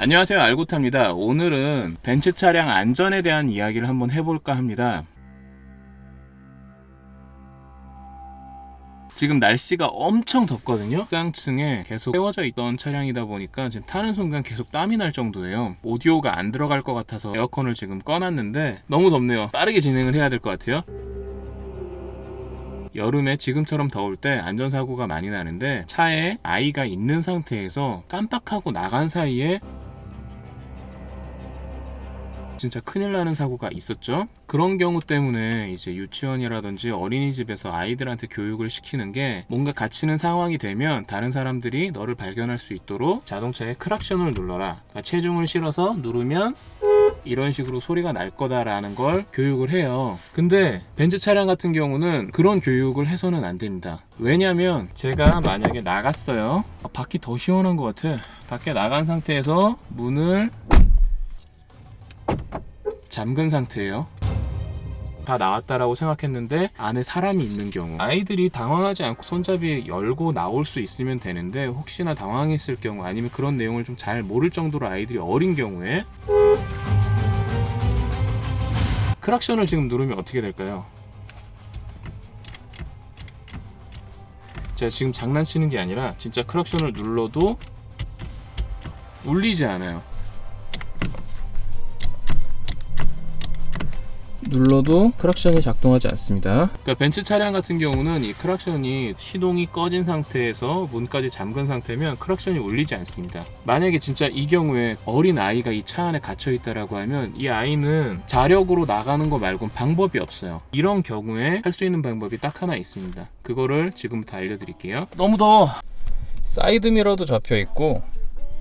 안녕하세요, 알고타입니다. 오늘은 벤츠 차량 안전에 대한 이야기를 한번 해볼까 합니다. 지금 날씨가 엄청 덥거든요. 쌍층에 계속 세워져 있던 차량이다 보니까 지금 타는 순간 계속 땀이 날 정도예요. 오디오가 안 들어갈 것 같아서 에어컨을 지금 꺼놨는데 너무 덥네요. 빠르게 진행을 해야 될 것 같아요. 여름에 지금처럼 더울 때 안전사고가 많이 나는데, 차에 아이가 있는 상태에서 깜빡하고 나간 사이에 진짜 큰일 나는 사고가 있었죠. 그런 경우 때문에 이제 유치원이라든지 어린이집에서 아이들한테 교육을 시키는 게, 뭔가 갇히는 상황이 되면 다른 사람들이 너를 발견할 수 있도록 자동차에 크락션을 눌러라, 그러니까 체중을 실어서 누르면 이런 식으로 소리가 날 거다라는 걸 교육을 해요. 근데 벤츠 차량 같은 경우는 그런 교육을 해서는 안 됩니다. 왜냐면 제가 만약에 나갔어요. 밖이 더 시원한 것 같아. 밖에 나간 상태에서 문을 잠근 상태예요. 다 나왔다라고 생각했는데 안에 사람이 있는 경우, 아이들이 당황하지 않고 손잡이 열고 나올 수 있으면 되는데, 혹시나 당황했을 경우, 아니면 그런 내용을 좀 잘 모를 정도로 아이들이 어린 경우에 크락션을 지금 누르면 어떻게 될까요? 제가 지금 장난치는 게 아니라 진짜 크락션을 눌러도 울리지 않아요. 눌러도 크락션이 작동하지 않습니다. 그러니까 벤츠 차량 같은 경우는 이 크락션이 시동이 꺼진 상태에서 문까지 잠근 상태면 크락션이 울리지 않습니다. 만약에 진짜 이 경우에 어린 아이가 이 차 안에 갇혀 있다라고 하면, 이 아이는 자력으로 나가는 거 말고는 방법이 없어요. 이런 경우에 할 수 있는 방법이 딱 하나 있습니다. 그거를 지금부터 알려드릴게요. 너무 더워. 사이드미러도 접혀 있고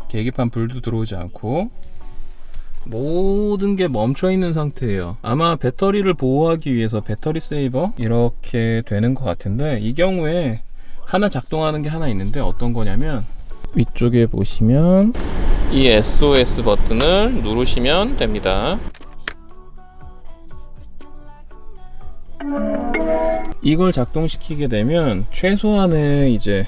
계기판 불도 들어오지 않고 모든 게 멈춰 있는 상태예요. 아마 배터리를 보호하기 위해서 배터리 세이버 이렇게 되는 것 같은데, 이 경우에 하나 작동하는 게 하나 있는데, 어떤 거냐면 위쪽에 보시면 이 SOS 버튼을 누르시면 됩니다. 이걸 작동시키게 되면 최소한의 이제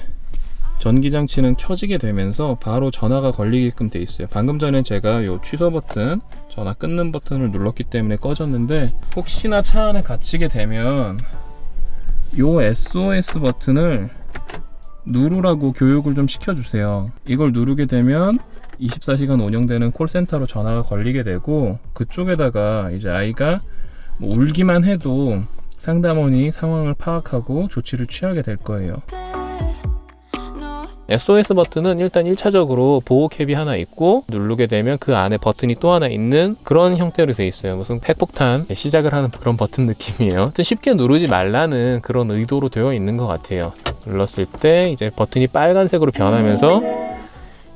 전기장치는 켜지게 되면서 바로 전화가 걸리게끔 돼 있어요. 방금 전에 제가 요 취소 버튼, 전화 끊는 버튼을 눌렀기 때문에 꺼졌는데, 혹시나 차 안에 갇히게 되면 요 SOS 버튼을 누르라고 교육을 좀 시켜주세요. 이걸 누르게 되면 24시간 운영되는 콜센터로 전화가 걸리게 되고, 그쪽에다가 이제 아이가 뭐 울기만 해도 상담원이 상황을 파악하고 조치를 취하게 될 거예요. SOS 버튼은 일단 1차적으로 보호캡이 하나 있고, 누르게 되면 그 안에 버튼이 또 하나 있는 그런 형태로 돼 있어요. 무슨 핵폭탄 시작을 하는 그런 버튼 느낌이에요. 쉽게 누르지 말라는 그런 의도로 되어 있는 것 같아요. 눌렀을 때 이제 버튼이 빨간색으로 변하면서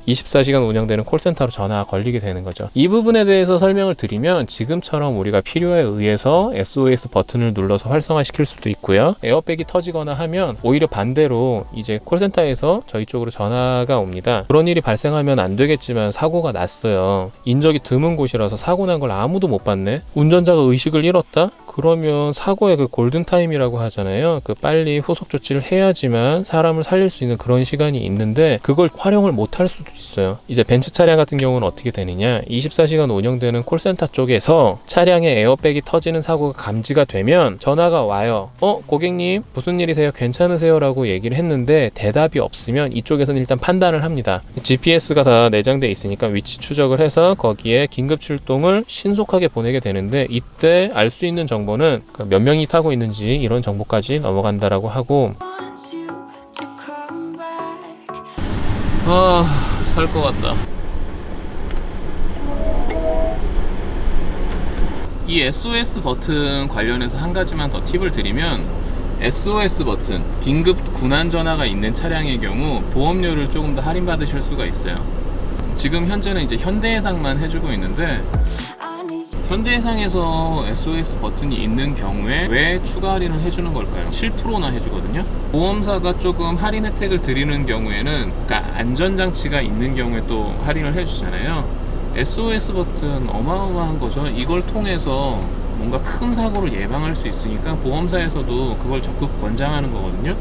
24시간 운영되는 콜센터로 전화가 걸리게 되는 거죠. 이 부분에 대해서 설명을 드리면, 지금처럼 우리가 필요에 의해서 SOS 버튼을 눌러서 활성화시킬 수도 있고요. 에어백이 터지거나 하면 오히려 반대로 이제 콜센터에서 저희 쪽으로 전화가 옵니다. 그런 일이 발생하면 안 되겠지만 사고가 났어요. 인적이 드문 곳이라서 사고 난 걸 아무도 못 봤네. 운전자가 의식을 잃었다? 그러면 사고의 그 골든타임이라고 하잖아요. 그 빨리 후속 조치를 해야지만 사람을 살릴 수 있는 그런 시간이 있는데, 그걸 활용을 못 할 수도 있어요. 이제 벤츠 차량 같은 경우는 어떻게 되느냐, 24시간 운영되는 콜센터 쪽에서 차량의 에어백이 터지는 사고가 감지가 되면 전화가 와요. 고객님 무슨 일이세요? 괜찮으세요? 라고 얘기를 했는데 대답이 없으면 이쪽에서는 일단 판단을 합니다. GPS가 다 내장되어 있으니까 위치 추적을 해서 거기에 긴급 출동을 신속하게 보내게 되는데, 이때 알 수 있는 정보는 몇 명이 타고 있는지 이런 정보까지 넘어간다라고 하고, 살 것 같다. 이 SOS 버튼 관련해서 한 가지만 더 팁을 드리면, SOS 버튼, 긴급 군안 전화가 있는 차량의 경우 보험료를 조금 더 할인받으실 수가 있어요. 지금 현재는 이제 현대해상만 해주고 있는데, 현대해상에서 SOS 버튼이 있는 경우에 왜 추가 할인을 해주는 걸까요? 7%나 해주거든요. 보험사가 조금 할인 혜택을 드리는 경우에는, 그러니까 안전장치가 있는 경우에 또 할인을 해주잖아요. SOS 버튼 어마어마한 거죠. 이걸 통해서 뭔가 큰 사고를 예방할 수 있으니까 보험사에서도 그걸 적극 권장하는 거거든요.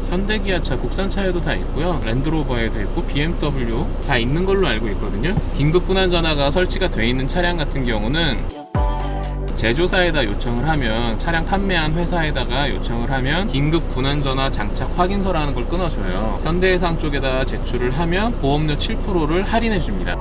현대기아차 국산차에도 다 있고요. 랜드로버에도 있고 BMW 다 있는 걸로 알고 있거든요. 긴급 분할 전화가 설치가 돼 있는 차량 같은 경우는 제조사에다 요청을 하면, 차량 판매한 회사에다가 요청을 하면 긴급 군환전화 장착 확인서라는 걸 끊어줘요. 현대해상 쪽에다 제출을 하면 보험료 7%를 할인해 줍니다.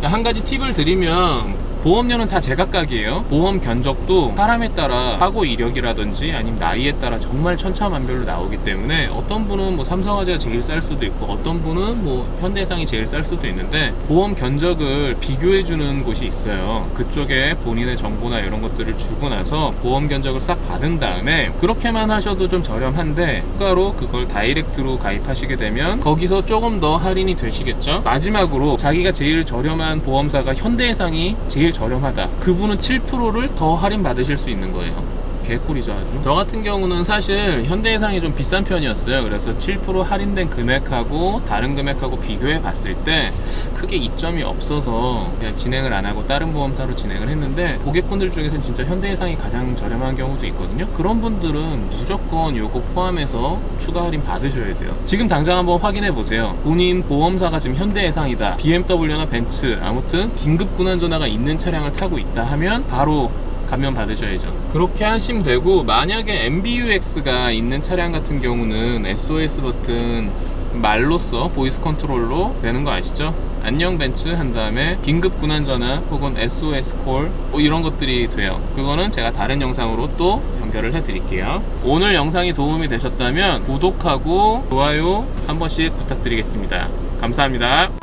한 가지 팁을 드리면, 보험료는 다 제각각이에요. 보험 견적도 사람에 따라 사고 이력이라든지 아니면 나이에 따라 정말 천차만별로 나오기 때문에 어떤 분은 뭐 삼성화재가 제일 쌀 수도 있고 어떤 분은 뭐 현대해상이 제일 쌀 수도 있는데, 보험 견적을 비교해 주는 곳이 있어요. 그쪽에 본인의 정보나 이런 것들을 주고 나서 보험 견적을 싹 받은 다음에, 그렇게만 하셔도 좀 저렴한데 추가로 그걸 다이렉트로 가입하시게 되면 거기서 조금 더 할인이 되시겠죠. 마지막으로 자기가 제일 저렴한 보험사가 현대해상이 제일 저렴하다, 그분은 7%를 더 할인 받으실 수 있는 거예요. 개꿀이죠 아주. 저 같은 경우는 사실 현대해상이 좀 비싼 편이었어요. 그래서 7% 할인된 금액하고 다른 금액하고 비교해 봤을 때 크게 이점이 없어서 그냥 진행을 안 하고 다른 보험사로 진행을 했는데, 고객분들 중에서는 진짜 현대해상이 가장 저렴한 경우도 있거든요. 그런 분들은 무조건 요거 포함해서 추가 할인 받으셔야 돼요. 지금 당장 한번 확인해 보세요. 본인 보험사가 지금 현대해상이다, BMW나 벤츠, 아무튼 긴급 군환 전화가 있는 차량을 타고 있다 하면 바로 감면 받으셔야죠. 그렇게 하시면 되고, 만약에 MBUX가 있는 차량 같은 경우는 SOS 버튼 말로써 보이스 컨트롤로 되는 거 아시죠? 안녕 벤츠 한 다음에 긴급 군환 전화 혹은 SOS 콜 뭐 이런 것들이 돼요. 그거는 제가 다른 영상으로 또 연결을 해 드릴게요. 오늘 영상이 도움이 되셨다면 구독하고 좋아요 한 번씩 부탁드리겠습니다. 감사합니다.